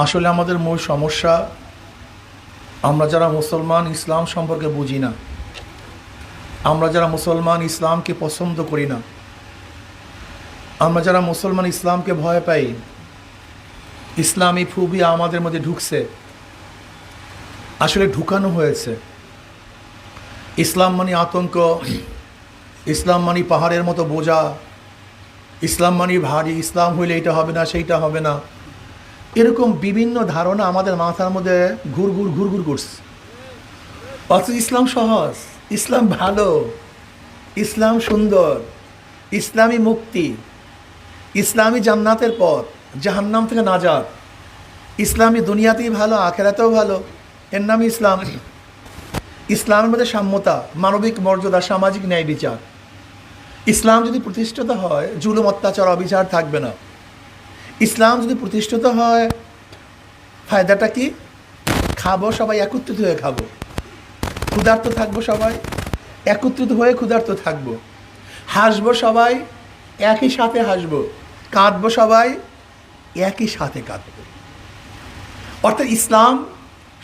আসলে আমাদের মূল সমস্যা আমরা যারা মুসলমান ইসলাম সম্পর্কে বুঝি না। আমরা যারা মুসলমান ইসলামকে পছন্দ করি না। আমরা যারা মুসলমান ইসলামকে ভয় পাই। ইসলামী ফোবিয়া আমাদের মধ্যে ঢুকছে, আসলে ঢুকানো হয়েছে। ইসলাম মানে আতঙ্ক, ইসলাম মানে পাহাড়ের মতো বোঝা, ইসলাম মানে ভারী, ইসলাম হইলে এটা হবে না সেইটা হবে না, এরকম বিভিন্ন ধারণা আমাদের মাথার মধ্যে ঘুরঘুর করছে। অথচ ইসলাম সহজ, ইসলাম ভালো, ইসলাম সুন্দর, ইসলামী মুক্তি, ইসলামী জান্নাতের পথ, জাহান্নাম থেকে নাজাত। ইসলামী দুনিয়াতেই ভালো, আখেরাতেও ভালো, এর নাম ইসলাম। ইসলামের মধ্যে সাম্যতা, মানবিক মর্যাদা, সামাজিক ন্যায় বিচার। ইসলাম যদি প্রতিষ্ঠিত হয়, জুলুম অত্যাচার অবিচার থাকবে না। ইসলাম যদি প্রতিষ্ঠিত হয়, ফায়দাটা কি? খাবো সবাই একত্রিত হয়ে খাবো, ক্ষুধার্ত থাকবো সবাই একত্রিত হয়ে ক্ষুধার্ত থাকবো, হাসবো সবাই একই সাথে হাসবো, কাঁদবো সবাই একই সাথে কাঁদবো। অর্থাৎ ইসলাম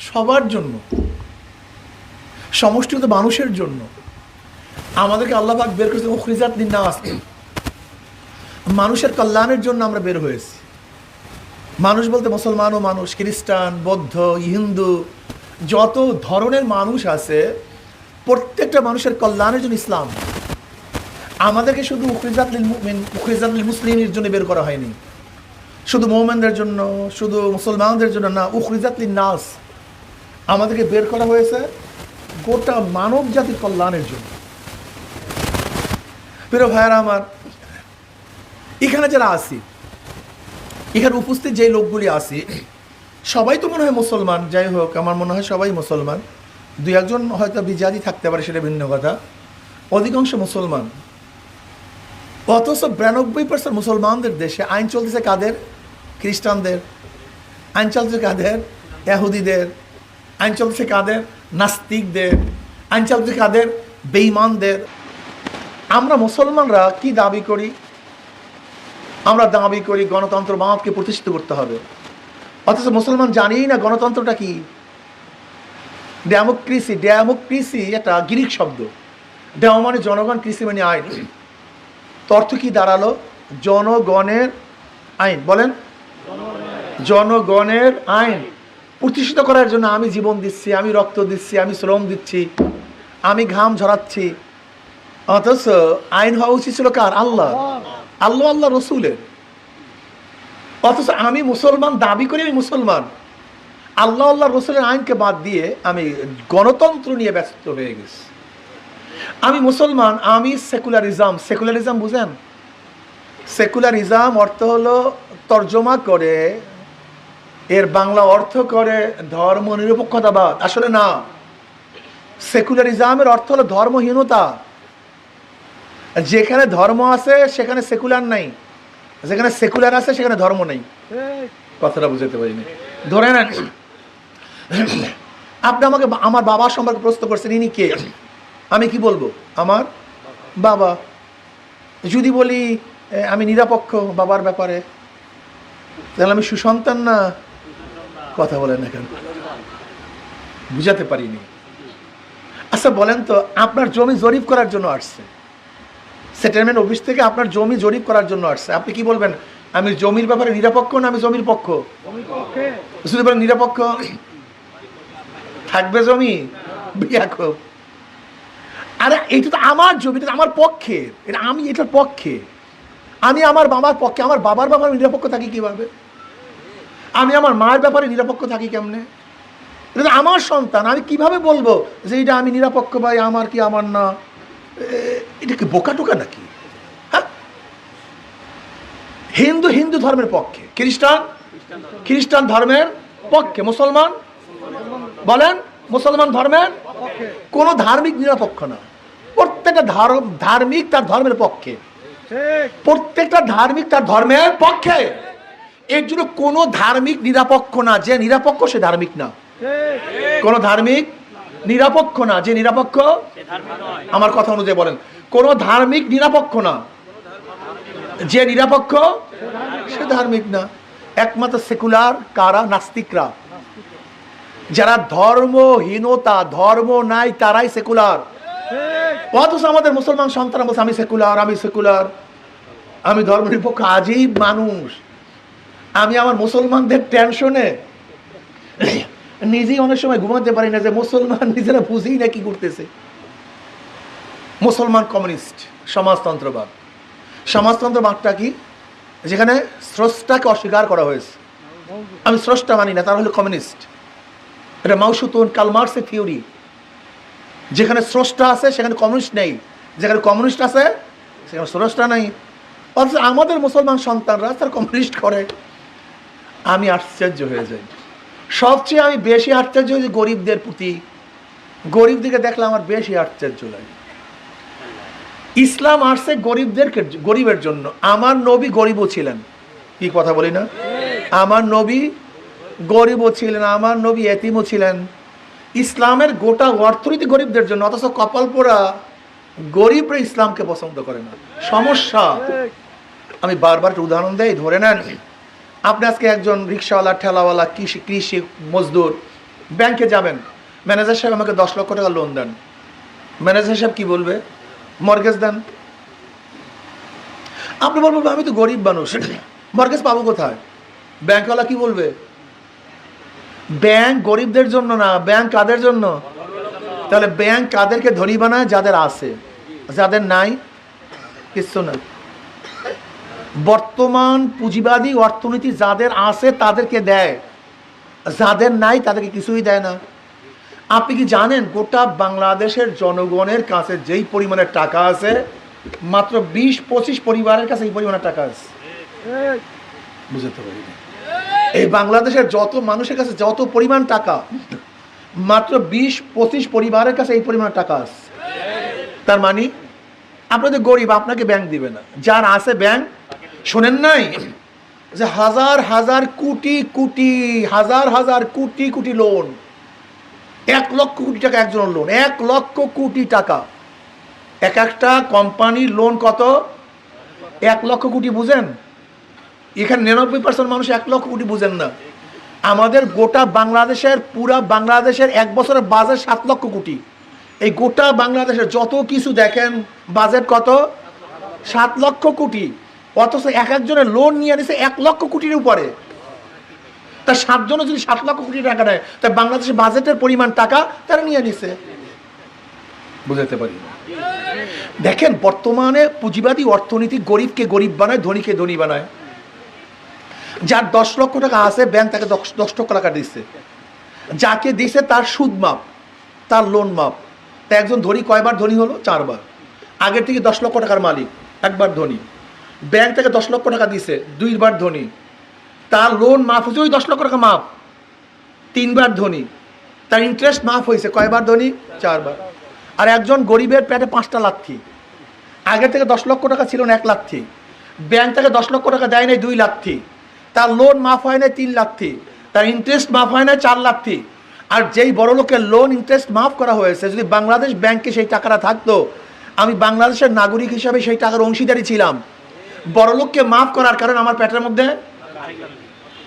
সবার জন্য, সমষ্টিগত মানুষের জন্য। আমাদেরকে আল্লাহ পাক বের করেছেন উখরিজাত লিন-নাস, মানুষের কল্যাণের জন্য আমরা বের হয়েছি। মানুষ বলতে মুসলমানও মানুষ, খ্রিস্টান, বৌদ্ধ, হিন্দু, যত ধরনের মানুষ আছে, প্রত্যেকটা মানুষের কল্যাণের জন্য ইসলাম। আমাদেরকে শুধু উখরিজাত লিল মুসলিমের জন্য বের করা হয়নি, শুধু মুমিনদের জন্য, শুধু মুসলমানদের জন্য না, উখরিজাত লিন-নাস, আমাদেরকে বের করা হয়েছে গোটা মানব জাতির কল্যাণের জন্য। প্রিয় ভাইয়েরা আমার, এখানে যারা আছি, এখানে উপস্থিত যে লোকগুলি আছি, সবাই তো মনে হয় মুসলমান। যাই হোক, আমার মনে হয় সবাই মুসলমান। দুই একজন হয়তো বিজাতি থাকতে পারে, সেটা ভিন্ন কথা। অধিকাংশ মুসলমান। অথচ 92% মুসলমানদের দেশে আইন চলতেছে কাদের? খ্রিস্টানদের। আইন চলতেছে কাদের? ইহুদিদের। আইন চলতেছে কাদের? নাস্তিকদের। আইন চলতেছে কাদের? বেঈমানদের। আমরা মুসলমানরা কি দাবি করি? আমরা দাবি করি গণতন্ত্রবাদকে প্রতিষ্ঠিত করতে হবে। অথচ মুসলমান জানেই না গণতন্ত্রটা কি। ডেমোক্রেসি একটা গ্রিক শব্দ। ডেমো মানে জনগণ, কৃষি মানে আইন। তো অর্থ কি দাঁড়ালো? জনগণের আইন। বলেন, জনগণের আইন প্রতিষ্ঠিত করার জন্য আমি জীবন দিচ্ছি, আমি রক্ত দিচ্ছি, আমি শ্রম দিচ্ছি, আমি ঘাম ঝরাচ্ছি। অথচ আইন হওয়া উচিত ছিল কার? আল্লাহ, আল্লাহ রসুলের। অথচ আমি মুসলমান, দাবি করি আমি মুসলমান, আল্লাহ রসুলের আইনকে বাদ দিয়ে আমি গণতন্ত্র নিয়ে ব্যস্ত হয়ে গেছি। আমি মুসলমান, আমি সেকুলারিজম বুঝেন? সেকুলারিজম অর্থ হলো, তর্জমা করে এর বাংলা অর্থ করে ধর্ম নিরপেক্ষতাবাদ। আসলে না, সেকুলারিজমের অর্থ হলো ধর্মহীনতা। যেখানে ধর্ম আছে সেখানে সেকুলার নাই, যেখানে সেকুলার আছে সেখানে ধর্ম নেই। কথাটা বুঝাতে পারিনি। ধরে নেন, আপনি আমাকে আমার বাবা সম্পর্কে প্রশ্ন করছেন, ইনি কে? আমি কি বলবো? আমার বাবা। যদি বলি আমি নিরপেক্ষ বাবার ব্যাপারে, তাহলে আমি সুসন্তান না? কথা বলেন না কেন? বুঝাতে পারিনি। আচ্ছা বলেন তো, আপনার জমি জরিপ করার জন্য আসছে, সেটেলমেন্ট অফিস থেকে আপনার জমি জরিপ করার জন্য আসছে, আপনি কি বলবেন? আমি জমির ব্যাপারে নিরপেক্ষ না আমি জমির পক্ষ? যদি বলেন নিরপেক্ষ, থাকবে জমি? আরে এটা তো আমার জমি, এটা আমার পক্ষে, এটা আমি এটার পক্ষে, আমি আমার বাবার পক্ষে। আমার বাবার ব্যাপারে নিরপেক্ষ থাকি কিভাবে? আমি আমার মায়ের ব্যাপারে নিরপেক্ষ থাকি কেমনে? এটা তো আমার সন্তান, আমি কিভাবে বলবো যে এটা আমি নিরপেক্ষ ভাই, আমার কি আমার না? এটা কি বোকা টোকা নাকি? হ্যাঁ, হিন্দু ধর্মের পক্ষে, খ্রিস্টান ধর্মের পক্ষে, মুসলমান বলেন মুসলমান ধর্মের কোন ধার্মিক নিরপেক্ষ না। প্রত্যেকটা ধার্মিক তার ধর্মের পক্ষে, প্রত্যেকটা ধার্মিক তার ধর্মের পক্ষে। এর জন্য কোন ধার্মিক নিরপেক্ষ না। যে নিরপেক্ষ সে ধার্মিক না। কোন ধার্মিক নিরপেক্ষ না, যে নিরপেক্ষ, আমার কথা অনুযায়ী বলেন, কোন ধার্মিক নিরপেক্ষ না, যে নিরপেক্ষ সে ধার্মিক না। একমাত্র সেকুলার কারা? নাস্তিকরা। যারা ধর্মহীনতা, ধর্ম নাই, তারাই সেকুলার। অথচ আমাদের মুসলমান সন্তান বলছে আমি সেকুলার, আমি সেকুলার, আমি ধর্মনিরপেক্ষ। আজীব মানুষ। আমি আমার মুসলমানদের টেনশনে নিজেই অনেক সময় ঘুমাতে পারি না, যে মুসলমান নিজেরা বুঝেই না কি করতেছে। মুসলমান কমিউনিস্ট, সমাজতন্ত্রবাদ। সমাজতন্ত্রবাদটা কি? যেখানে স্রষ্টাকে অস্বীকার করা হয়েছে। আমি স্রষ্টা মানি না, তারা হলো কমিউনিস্ট। এটা মাউসুতুন কালমার্সের থিওরি। যেখানে স্রষ্টা আছে সেখানে কমিউনিস্ট নেই, যেখানে কমিউনিস্ট আছে সেখানে স্রষ্টা নেই। অথচ আমাদের মুসলমান সন্তানরা তারা কমিউনিস্ট করে। আমি আশ্চর্য হয়ে যাই। সবচেয়ে আমি বেশি আশ্চর্য হই যে গরিবদের প্রতি। গরিবদেরকে দেখলে আমার বেশি আশ্চর্য লাগে। ইসলাম আসছে গরিবের জন্য। আমার নবী গরিবও ছিলেন। কি কথা বলি না? আমার নবী গরিবও ছিলেন, আমার নবী এতিমও ছিলেন। ইসলামের গোটা অর্থনীতি গরিবদের জন্য, অথচ কপাল পোড়া গরিবরা ইসলামকে পছন্দ করে না। সমস্যা। আমি বারবার একটা উদাহরণ দেই, ধরে নেন আপনি আজকে একজন রিক্সাওয়ালা, ঠেলাওয়ালা, কৃষি মজদুর, ব্যাংকে যাবেন, ম্যানেজার সাহেব আমাকে 10 লক্ষ টাকা লোন দেন। ম্যানেজার সাহেব কি বলবে? মর্গেজ দেন। আপনি বলবেন আমি তো গরিব মানুষ, মর্গেজ পাবো কোথায়? ব্যাংকওয়ালা কি বলবে? ব্যাংক গরিবদের জন্য না, ব্যাংক কাদের জন্য? তাহলে ব্যাংক কাদেরকে ধনী বানায়? যাদের আছে, যাদের নাই কিচ্ছু না। বর্তমান পুঁজিবাদী অর্থনীতি যাদের আছে তাদেরকে দেয়, যাদের নাই তাদেরকে কিছুই দেয় না। আপনি কি জানেন গোটা বাংলাদেশের জনগণের কাছে যেই পরিমাণের টাকা আছে, মাত্র 20-25 পরিবারের কাছে এই পরিমাণের টাকা আছে? বুঝতে পারি না। এই বাংলাদেশের যত মানুষের কাছে যত পরিমাণ টাকা, মাত্র 20-25 পরিবারের কাছে এই পরিমাণ টাকা আছে। তার মানে আপনাদের গরিব, আপনাকে ব্যাংক দিবে না। যার আছে ব্যাংক, শোনেন নাই যে হাজার হাজার কোটি কোটি, হাজার হাজার কোটি কোটি লোন, 1 লক্ষ কোটি টাকা একজনের লোন, 1 লক্ষ কোটি টাকা। এক একটা কোম্পানির লোন কত? 1 লক্ষ কোটি। বুঝেন? এখানে 99% মানুষ 1 লক্ষ কোটি বুঝেন না। আমাদের গোটা বাংলাদেশের, পুরা বাংলাদেশের 1 বছরের বাজেট 7 লক্ষ কোটি। এই গোটা বাংলাদেশের যত কিছু দেখেন, বাজেট কত? 7 লক্ষ কোটি। অথচ এক একজনের লোন নিয়ে নিছে 1 লক্ষ কোটির উপরে। তা 7 জনে যদি 7 লক্ষ কোটি টাকা নেয়, তা বাংলাদেশের বাজেটের পরিমাণ টাকা তারা নিয়ে নিছে। বুঝতে পারি না। দেখেন বর্তমানে পুঁজিবাদী অর্থনীতি গরিবকে গরিব বানায়, ধনীকে ধনী বানায়। যার 10 লক্ষ টাকা আছে, ব্যাংক তাকে 10 লক্ষ টাকা দিচ্ছে। যাকে দিছে তার সুদ মাপ, তার লোন মাপ। তা একজন ধনী কয়বার ধনী হলো? 4 বার। আগের থেকে 10 লক্ষ টাকার মালিক, 1 বার ধনী। ব্যাংক থেকে 10 লক্ষ টাকা দিছে, 2 বার ধনী। তার লোন মাফ হয়েছে, ওই 10 লক্ষ টাকা মাফ, 3 বার ধনী। তার ইন্টারেস্ট মাফ হয়েছে, কয়বার ধনী? 4 বার। আর একজন গরিবের পেটে 5টা লাথি। আগের থেকে 10 লক্ষ টাকা ছিল না, 1 লাথি। ব্যাংক থেকে 10 লক্ষ টাকা দেয় নাই, 2 লাথি। তার লোন মাফ হয় নাই, 3 লাথি। তার ইন্টারেস্ট মাফ হয় নাই, 4 লাথি। আর যেই বড় লোকের লোন ইন্টারেস্ট মাফ করা হয়েছে, যদি বাংলাদেশ ব্যাংকে সেই টাকাটা থাকতো, আমি বাংলাদেশের নাগরিক হিসাবে সেই টাকার অংশীদারি ছিলাম। বড় লোককে মাফ করার কারণে আমার পেটের মধ্যে।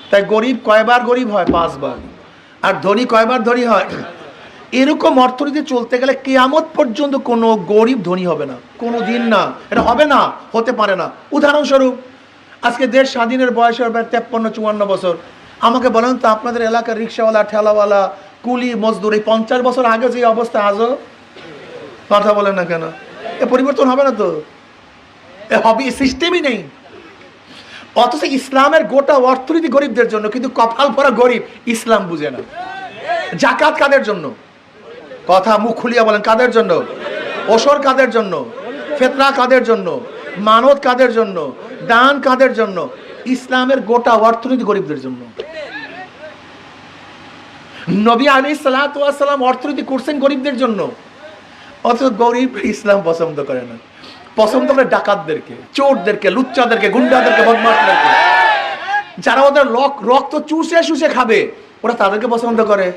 তাই গরিব কয়বার গরিব হয়? 5 বার। আর ধনী কয়বার ধনী হয়? এরকম অর্থনীতি চলতে গেলে কিয়ামত পর্যন্ত কোনো গরিব ধনী হবে না, কোনো দিন না। এটা হবে না, হতে পারে না। উদাহরণস্বরূপ, আজকে দেশ স্বাধীনের বয়স হবে 53-54 বছর। আমাকে বলেন তো, আপনাদের এলাকার রিক্সাওয়ালা, ঠেলাওয়ালা, কুলি মজদুর এই 50 বছর আগে যে অবস্থা, আজও কথা বলেন না কেন? এ পরিবর্তন হবে না তো, এ হবে, সিস্টেমই নেই। অথচ ইসলামের গোটা অর্থনীতি গরিবদের জন্য, কিন্তু কপাল পরা গরিব ইসলাম বুঝে না। জাকাত কাদের জন্য? কথা মুখ খুলিয়া বলেন, কাদের জন্য? ওসর কাদের জন্য? ফিতরা কাদের জন্য? মানত কাদের জন্য? দান কাদের জন্য? ইসলামের গোটা অর্থনীতি গরিবদের জন্য। নবী আলাইহিস সালাতু ওয়াস সালাম অর্থনীতি করছেন গরিবদের জন্য। অথচ গরিব ইসলাম পছন্দ করে না। পছন্দ করে ডাকাতদেরকে, চোরদেরকে, লুচ্চাদেরকে, গুন্ডাদেরকে, বদমাশদেরকে, যারা ওদের রক্ত চুষে চুষে খাবে, ওরা তাদেরকে পছন্দ করে।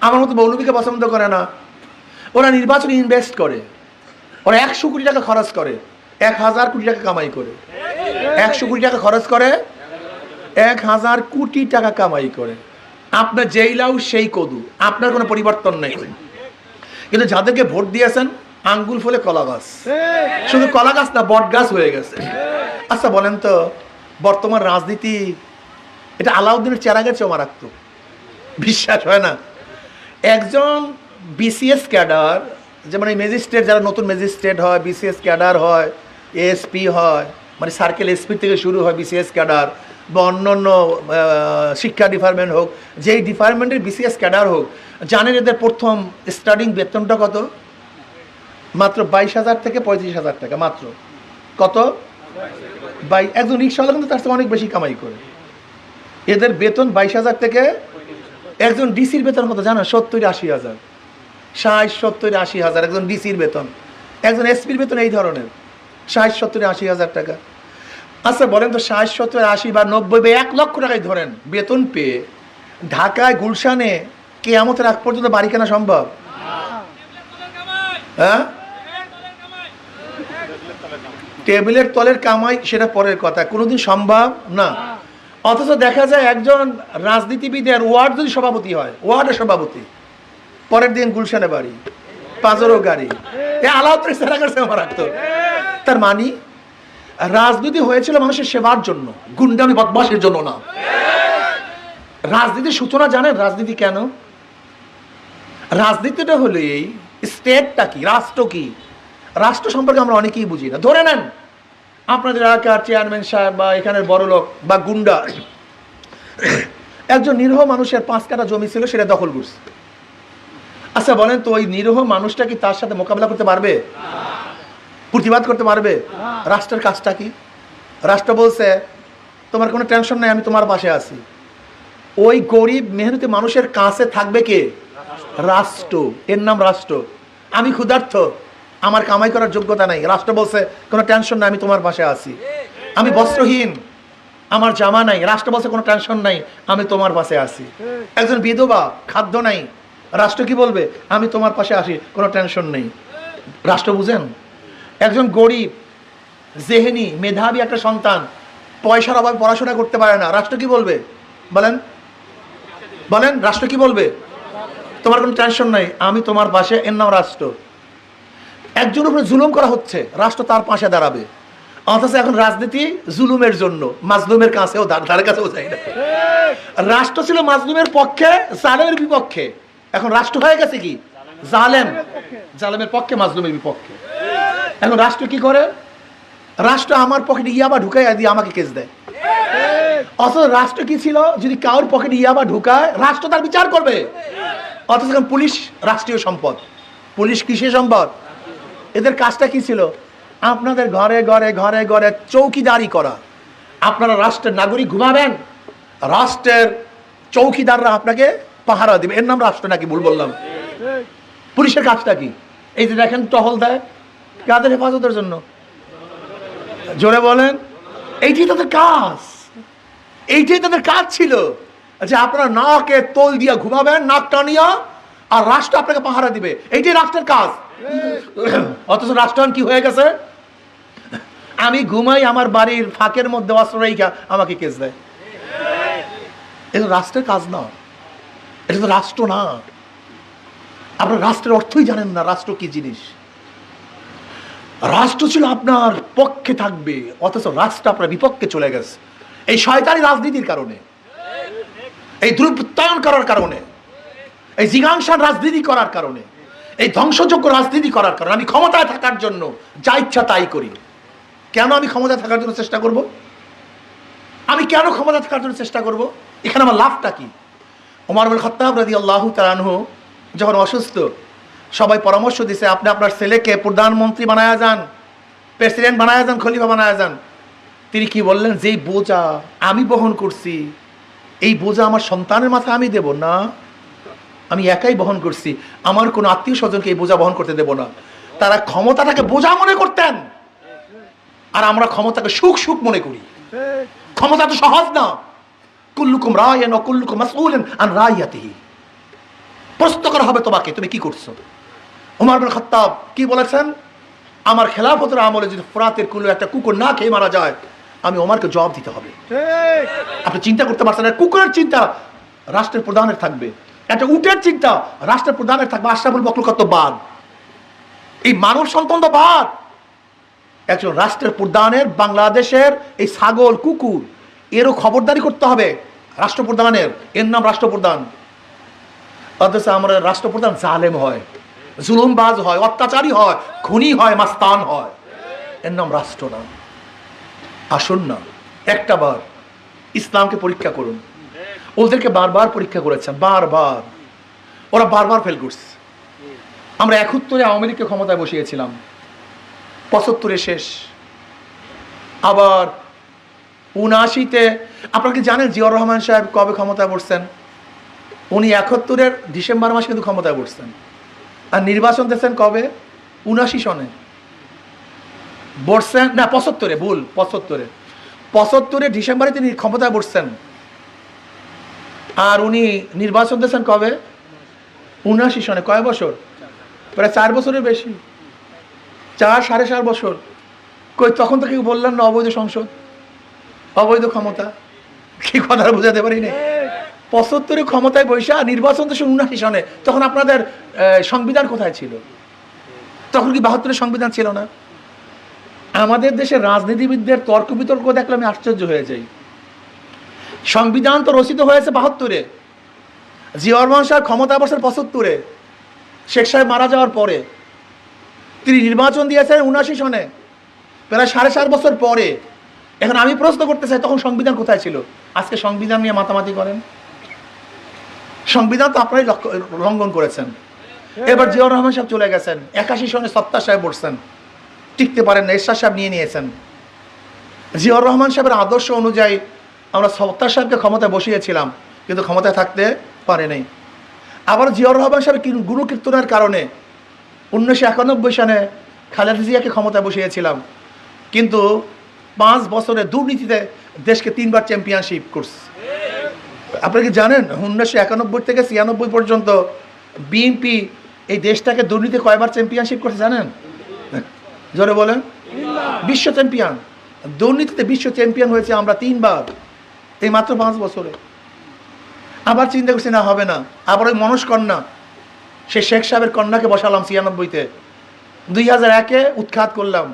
আমার মতো মৌলবীকে পছন্দ করে না। ওরা নির্বাচনে ইনভেস্ট করে, ওরা 100 কোটি টাকা খরচ করে, 1000 কোটি টাকা কামাই করে। 100 কোটি টাকা খরচ করে, 1000 কোটি টাকা কামাই করে, আপনার যেই লাউ সেই কদু, আপনার কোনো পরিবর্তন নেই। কিন্তু যাদেরকে ভোট দিয়েছেন আঙ্গুল ফুলে কলা গাছ, শুধু কলা গাছ না বট গাছ হয়ে গেছে। আচ্ছা বলেন তো, বর্তমান রাজনীতি এটা আলাউদ্দিনের চেরাগের চেয়ে মারাত্মক, বিশ্বাস হয় না? একজন বিসিএস ক্যাডার, যেমন এই ম্যাজিস্ট্রেট, যারা নতুন ম্যাজিস্ট্রেট হয়, বিসিএস ক্যাডার হয়, এএসপি হয়, মানে সার্কেল এসপি থেকে শুরু হয় বিসিএস ক্যাডার, বা অন্য অন্য শিক্ষা ডিপার্টমেন্ট হোক, যেই ডিপার্টমেন্টের বিসিএস ক্যাডার হোক, জানেন এদের প্রথম স্টার্টিং বেতনটা কত? মাত্র 22,000 থেকে 35,000 টাকা মাত্র। কত? একজন রিক্সাওয়ালা কিন্তু তার চেয়ে অনেক বেশি কামাই করে। এদের বেতন 22,000 থেকে, একজন ডিসির বেতন কত জানো? 70-80,000, 60-70-80,000 একজন ডিসির বেতন। একজন এসপির বেতন এই ধরনের 60-70-80,000 টাকা। আচ্ছা বলেন তো, 60-70-80 বা 90 বা 1 লক্ষ টাকায় ধরেন বেতন পেয়ে ঢাকায় গুলশানে কিয়ামতের আগ পর্যন্ত বাড়ি কেনা সম্ভব? হ্যাঁ, টেবিলের তলের কামাই সেটা পরের কথা, কোনোদিন সম্ভব না। অথচ দেখা যায় একজন রাজনীতিবিদের ওয়ার্ড যদি সভাপতি হয়, ওয়ার্ডের সভাপতি, পরের দিন গুলশানে বাড়ি, পাঁচরও গাড়ি, তার মানে রাজনীতি হয়েছিল মানুষের সেবার জন্য, গুন্ডামি বদমাশের জন্য না। রাজনীতির সূচনা জানেন? রাজনীতি কেন? রাজনীতিটা হলো এই স্টেটটা কি, রাষ্ট্র কি, রাষ্ট্র সম্পর্কে আমরা অনেকেই বুঝি না। ধরে নেন আপনাদের এলাকার চেয়ারম্যান সাহেব বা এখানের বড় লোক বা গুন্ডা একজন নিরীহ মানুষের 5 কাঠা জমি ছিল, সেটা দখল করছে। আচ্ছা বলেন তো, ওই নিরীহ মানুষটা কি তার সাথে মোকাবিলা করতে পারবে? প্রতিবাদ করতে পারবে? রাষ্ট্রের কাজটা কি? রাষ্ট্র বলছে তোমার কোনো টেনশন নাই, আমি তোমার পাশে আছি। ওই গরিব মেহনতি মানুষের কাছে থাকবে কে? রাষ্ট্র। এর নাম রাষ্ট্র। আমি ক্ষুধার্ত, আমার কামাই করার যোগ্যতা নাই, রাষ্ট্র বলছে কোনো টেনশন নাই, আমি তোমার পাশে আছি। আমি বস্ত্রহীন, আমার জামা নাই, রাষ্ট্র বলছে কোনো টেনশন নাই, আমি তোমার পাশে আছি। একজন বিধবা, খাদ্য নাই, রাষ্ট্র কি বলবে? আমি তোমার পাশে আসি, কোনো টেনশন নেই। রাষ্ট্র বুঝেন? একজন গরিব, জেহেনি, মেধাবী একটা সন্তান পয়সার অভাবে পড়াশোনা করতে পারে না, রাষ্ট্র কি বলবে? বলেন বলেন, রাষ্ট্র কি বলবে? তোমার কোনো টেনশন নাই, আমি তোমার পাশে, এর নাম রাষ্ট্র। একজনের উপরে জুলুম করা হচ্ছে, রাষ্ট্র তার পাশে দাঁড়াবে। অথচ এখন রাজনীতি জুলুমের জন্য, মাজলুমের কাছেও ধারে কাছেও যায় না। রাষ্ট্র ছিল মাজলুমের পক্ষে, জালেমের বিপক্ষে, এখন রাষ্ট্র হয়ে গেছে কি? জালেম, জালেমের পক্ষে, মাজলুমের বিপক্ষে। এখন রাষ্ট্র কি করে? রাষ্ট্র আমার পকেটে ইয়াবা ঢুকায় দিয়ে আমাকে কেস দেয়। অথচ রাষ্ট্র কি ছিল? যদি কারোর পকেটে ইয়াবা ঢুকায়, রাষ্ট্র তার বিচার করবে। অথচ এখন পুলিশ রাষ্ট্রীয় সম্পদ, পুলিশ কিসের সম্পদ? এদের কাজটা কি ছিল? আপনাদের ঘরে ঘরে ঘরে ঘরে চৌকিদারি করা। আপনারা রাষ্ট্রের নাগরিক ঘুমাবেন, রাষ্ট্রের চৌকিদাররা আপনাকে পাহারা দিবে, এর নাম রাষ্ট্র নাকি? ভুল বললাম? পুলিশের কাজটা কি? এই যে দেখেন টহল দেয়, কাদের হেফাজতের জন্য? জোরে বলেন। এইটাই তাদের কাজ, এইটাই তাদের কাজ ছিল যে আপনারা নাকে তোল দিয়া ঘুমাবেন, নাক টানিয়া, আর রাষ্ট্র আপনাকে পাহারা দিবে, এইটাই রাষ্ট্রের কাজ। অথচ রাষ্ট্র কি হয়ে গেছে? আমি ঘুমাই, আমার বাড়ির ফাঁকের মধ্যে অস্ত্র রেখা আমাকে কেস দেয়। এটা রাষ্ট্রের কাজ না, এটা তো রাষ্ট্র না। আপনার রাষ্ট্রের অর্থই জানেন না, রাষ্ট্র কি জিনিস। রাষ্ট্র ছিল আপনার পক্ষে থাকবে, অথচ রাষ্ট্র আপনার বিপক্ষে চলে গেছে এই শয়তানি রাজনীতির কারণে, এই দুর্বৃত্তায়ন করার কারণে, এই জিজ্ঞাসার রাজনীতি করার কারণে, এই ধ্বংসযোগ্য রাজনীতি করার কারণে। আমি ক্ষমতায় থাকার জন্য যা ইচ্ছা তাই করি। কেন আমি ক্ষমতায় থাকার জন্য চেষ্টা করব? আমি কেন ক্ষমতায় থাকার জন্য চেষ্টা করব? এখানে আমার লাভটা কি? ওমর ইবনে খাত্তাব রাদিয়াল্লাহু তাআলা আনহু যখন অসুস্থ, সবাই পরামর্শ দিছে আপনি আপনার ছেলেকে প্রধানমন্ত্রী বানায়া যান, প্রেসিডেন্ট বানায়া যান, খলিফা বানায়া যান। তিনি কি বললেন? যেই বোঝা আমি বহন করছি, এই বোঝা আমার সন্তানের মাথায় আমি দেব না, আমি একাই বহন করছি, আমার কোনো আত্মীয় স্বজনকে এই বোঝা বহন করতে দেব না। তারা ক্ষমতাটাকে বোঝা মনে করতেন, আর আমরা ক্ষমতাকে সুখ সুখ মনে করি। ক্ষমতা তো সহজ না। কুল্লুকুম রায়িন ওয়া কুল্লুকুম মাসউলুন আন রাইয়াতিহি, প্রশ্ন করা হবে তোমাকে, তুমি কি করছো। ওমর ইবনে খাত্তাব কি বলেছেন? আমার খেলাফতের আমলে যদি ফোরাতের কুলে একটা কুকুর না খেয়ে মারা যায়, আমি ওমরকে জবাব দিতে হবে। আপনি চিন্তা করতে পারছেন না, কুকুরের চিন্তা রাষ্ট্রের প্রধানের থাকবে, একটা উটের চিন্তা রাষ্ট্রের প্রধানের থাকবে। আশরাফুল মখলুকাত বাদ, এই মানব সন্তান তো বাদ। একজন রাষ্ট্রের প্রধানের, বাংলাদেশের এই ছাগল কুকুর এরও খবরদারি করতে হবে রাষ্ট্রপ্রধানের, এর নাম রাষ্ট্রপ্রধান। অথচ আমরা রাষ্ট্রপ্রধান জালেম হয়, জুলুমবাজ হয়, অত্যাচারী হয়, খুনি হয়, মাস্তান হয়, এর নাম রাষ্ট্র না। আসুন না একটা বার ইসলামকে পরীক্ষা করুন। ওদেরকে বারবার পরীক্ষা করেছেন, বারবার, ওরা বারবার ফেল করছে। আমরা ৭১ আওয়ামী লীগকে ক্ষমতায় বসিয়েছিলাম, ৭৫ শেষ, আবার ৭৯-তে আপনারা কি জানেন জিয়াউর রহমান সাহেব কবে ক্ষমতায় বসছেন? উনি ৭১ ডিসেম্বর মাসে কিন্তু ক্ষমতায় বসছেন। আর নির্বাচন দিয়েছেন কবে? ৭৯ সনে বসছেন না, ৭৫, ভুল, ৭৫ ডিসেম্বরে তিনি ক্ষমতায় বসছেন। আর উনি নির্বাচন দিয়েছেন কবে? ৭৯ সনে। কয় বছর? প্রায় 4 বছরের বেশি, 4-4.5 বছর। কই তখন তো কেউ বললেন না অবৈধ সংসদ, অবৈধ ক্ষমতা? কি কথা বোঝাতে পারি না? ৭৫ ক্ষমতায় বৈশা নির্বাচন তো ৭৯ সনে। তখন আপনাদের সংবিধান কোথায় ছিল? তখন কি ৭২ সংবিধান ছিল না? আমাদের দেশের রাজনীতিবিদদের তর্ক বিতর্ক দেখলে আমি আশ্চর্য হয়ে যাই। সংবিধান তো রচিত হয়েছে ৭২-এ, জিয়াউর রহমান সাহেব ক্ষমতায় বসেন ৭৫-এ, শেখ সাহেব মারা যাওয়ার পরে। তিনি নির্বাচন দিয়েছেন ৭৯ সনে, প্রায় 4.5 বছর পরে। এখন আমি প্রশ্ন করতে চাই, তখন সংবিধান কোথায় ছিল? আজকে সংবিধান নিয়ে মাতামাতি করেন। সংবিধান তো আপনারাই লঙ্ঘন করেছেন। এবার জিয়াউর রহমান সাহেব চলে গেছেন, 81 সনে সত্তার সাহেব বসছেন, টিকতে পারেন না, এরশাদ সাহেব নিয়ে নিয়েছেন। জিয়াউর রহমান সাহেবের আদর্শ অনুযায়ী আমরা সত্তার সাহেবকে ক্ষমতায় বসিয়েছিলাম, কিন্তু ক্ষমতায় থাকতে পারে নাই। আবার জিয়াউর রহমান সাহেব গুরুকীর্তনের কারণে 1991 সনে খালেদা জিয়াকে ক্ষমতায় বসিয়েছিলাম, কিন্তু 5 বছরের দুর্নীতিতে দেশকে 3বার চ্যাম্পিয়নশিপ করছে। আপনারা কি জানেন 1991 থেকে 96 পর্যন্ত বিএনপি এই দেশটাকে দুর্নীতি কয়বার চ্যাম্পিয়নশিপ করছে জানেন? জোরে বলেন। বিশ্ব চ্যাম্পিয়ন। দুর্নীতিতে বিশ্ব চ্যাম্পিয়ন হয়েছে আমরা 3বার, এই মাত্র 5 বছরে। আবার চিন্তা করছি না, হবে না। আবার ওই মনস কন্যা, সে শেখ সাহেবের কন্যাকে বসালাম 96-তে, 2001-এ উৎখাত করলাম।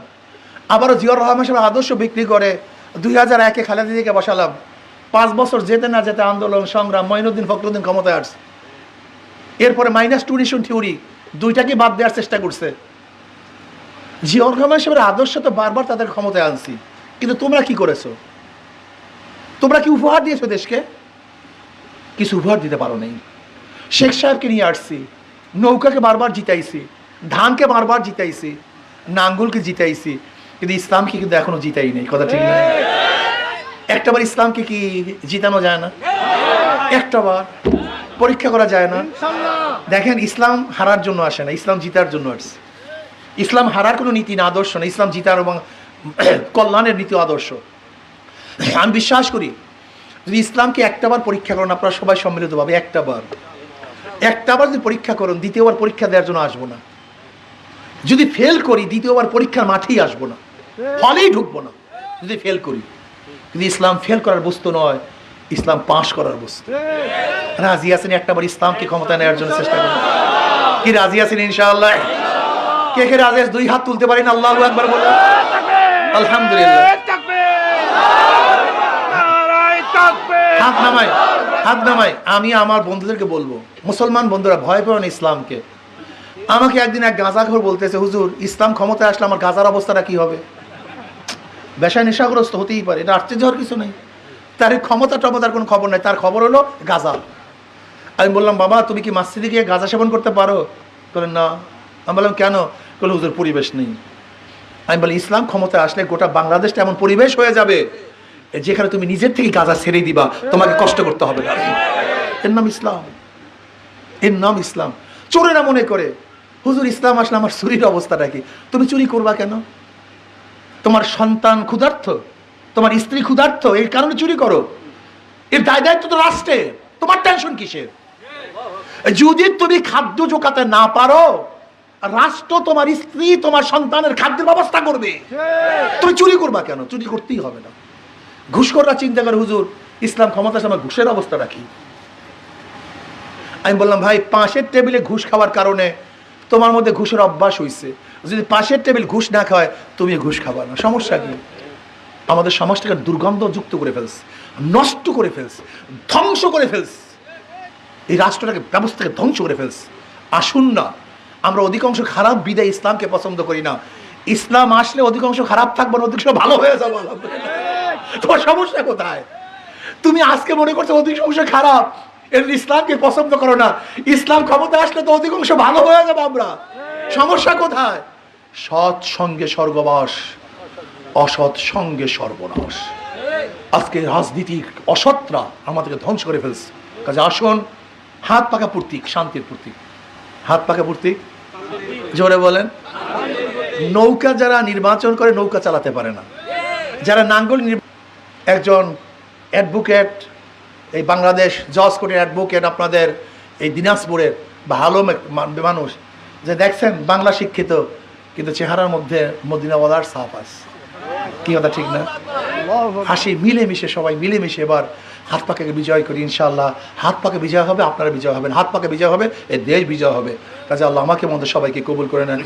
আবারও জিয়াউর রহমান সাহেবের আদর্শ বিক্রি করে 2001-এ খালেদা জিয়াকে বসালাম। 5 বছর যেতে না যেতে আন্দোলন সংগ্রাম, মঈনুদ্দিন ফখরুদ্দিন ক্ষমতায় আসছে। এরপরে -2 রেশন থিওরি, দুইটাকে বাদ দেওয়ার চেষ্টা করছে। জিয়াউর রহমান সাহেবের আদর্শ তো বারবার তাদের ক্ষমতায় আনছি, কিন্তু তোমরা কি করেছো? তোমরা কি উপহার দিয়েছো দেশকে? কিছু উপহার দিতে পারো নাই। শেখ সাহেবকে নিয়ে আসছি, নৌকাকে বারবার জিতাইছি, ধানকে বারবার জিতাইছি, নাঙ্গলকে জিতাইছি, কিন্তু ইসলামকে কিন্তু এখনো জিতাই নেই। কথা ঠিক না? একটাবার ইসলামকে কি জিতানো যায় না? একটাবার পরীক্ষা করা যায় না? দেখেন, ইসলাম হারার জন্য আসে না, ইসলাম জিতার জন্য আসছে। ইসলাম হারার কোনো নীতি না, আদর্শ না, ইসলাম জিতার এবং কল্যাণের নীতি আদর্শ। আমি বিশ্বাস করি যদি ইসলামকে একটাবার পরীক্ষা করেন, আপনারা সবাই সম্মিলিতভাবে একটাবার যদি পরীক্ষা করেন, দ্বিতীয়বার পরীক্ষা দেওয়ার জন্য আসবো না। যদি ফেল করি, দ্বিতীয়বার পরীক্ষার মাঠেই আসবো না, হলেই ঢুকবো না যদি ফেল করি। কিন্তু ইসলাম ফেল করার বস্তু নয়, ইসলাম পাস করার বস্তু। রাজি আছেন একটাবার ইসলামকে ক্ষমতা নেওয়ার জন্য চেষ্টা করুন? কি রাজি আছেন ইনশাআল্লাহ? কে কে রাজি আছে? 2 হাত তুলতে পারেন, আল্লাহু আকবার বলে। আলহামদুলিল্লাহ। হাত নামাই। আমি আমার বন্ধুদেরকে বলবো, মুসলমান বন্ধুরা, ভয় পেও না ইসলামকে। আমাকে একদিন এক গাঁজাখোর বলতেছে, হুজুর ইসলাম ক্ষমতায় আসলে আমার গাঁজার অবস্থাটা কি হবে? বেশায় নেশাগ্রস্ত হতেই পারে, এটা আশ্চর্য হওয়ার কিছু নেই। তার ক্ষমতা টমতার কোনো খবর নাই, তার খবর হলো গাঁজা। আমি বললাম, বাবা তুমি কি মসজিদে গিয়ে গাঁজা সেবন করতে পারো? বলেন না। আমি বললাম, কেন? বলে, হুজুর পরিবেশ নেই। আমি বলি, ইসলাম ক্ষমতায় আসলে গোটা বাংলাদেশটা এমন পরিবেশ হয়ে যাবে যেখানে তুমি নিজের থেকে গাঁজা ছেড়ে দিবা, তোমাকে কষ্ট করতে হবে না। এর নাম ইসলাম, এর নাম ইসলাম। চোরেরা মনে করে, হুজুর ইসলাম আসলে আমার চুরির অবস্থাটা কি? তুমি চুরি করবা কেন? তোমার সন্তান ক্ষুধার্ত, তোমার স্ত্রী ক্ষুধার্ত, এই কারণে চুরি করো। এর দায় দায়িত্ব তো রাষ্ট্রের, তোমার টেনশন কিসের? যদি তুমি খাদ্য জোগাতে না পারো, রাষ্ট্র তোমার স্ত্রী তোমার সন্তানের খাদ্যের ব্যবস্থা করবে। তুমি চুরি করবা কেন? চুরি করতেই হবে না। ঘুষখোররা চিন্তা করে হুজুর ইসলাম ক্ষমতা আসলে আমরা ঘুষের অবস্থা রাখি। আমি বললাম ভাই, পাশের টেবিলে ঘুষ খাওয়ার কারণে তোমার মধ্যে ঘুষের অভ্যাস হয়েছে, যদি পাশের টেবিল ঘুষ না খাওয়ায় তুমি ঘুষ খাবা না, সমস্যা কি? আমাদের সমাজটাকে দুর্গন্ধযুক্ত করে ফেলছে, নষ্ট করে ফেলছে, ধ্বংস করে ফেলছে, এই রাষ্ট্রটাকে ব্যবস্থাকে ধ্বংস করে ফেলছে। আসুন না, আমরা অধিকাংশ খারাপ বিদায় ইসলামকে পছন্দ করি না। ইসলাম আসলে অধিকাংশ খারাপ থাকবো না, অধিকাংশ ভালো হয়ে যাবো। তোমার সমস্যা কোথায়? তুমি আজকে মনে করছো অধিকাংশ খারাপ, এর ইসলামকে পছন্দ করো না। ইসলাম ক্ষমতা আসলে তো অধিকাংশ ভালো হয়ে যাবো আমরা। সমস্যা কোথায়? সৎ সঙ্গে স্বর্গবাস, অসৎ সঙ্গে সর্বনাশ। আজকে রাজনীতির অসৎরা আমাদেরকে ধ্বংস করে ফেলছে। কাজে আসুন, হাত পাকা প্রতীক, শান্তির প্রতীক। হাত পাকা প্রতীক, জোরে বলেন। নৌকা যারা নির্বাচন করে নৌকা চালাতে পারে না, যারা নাঙ্গল একজন অ্যাডভোকেট, এই বাংলাদেশ জজ কোর্টের অ্যাডভোকেট, আপনাদের এই দিনাজপুরের ভালো মানুষ, যে দেখছেন বাংলা শিক্ষিত কিন্তু চেহারার মধ্যে মদিনাওয়ালার ছাপ আছে। কি কথা ঠিক না? হাসি মিলেমিশে, সবাই মিলেমিশে এবার হাত পাকে বিজয় করি ইনশাআল্লাহ। হাত পাকে বিজয় হবে, আপনারা বিজয় হবেন, হাত পাকে বিজয় হবে, এই দেশ বিজয় হবে। কাজে আল্লাহ আমাকে মধ্যে সবাইকে কবুল করে নেন।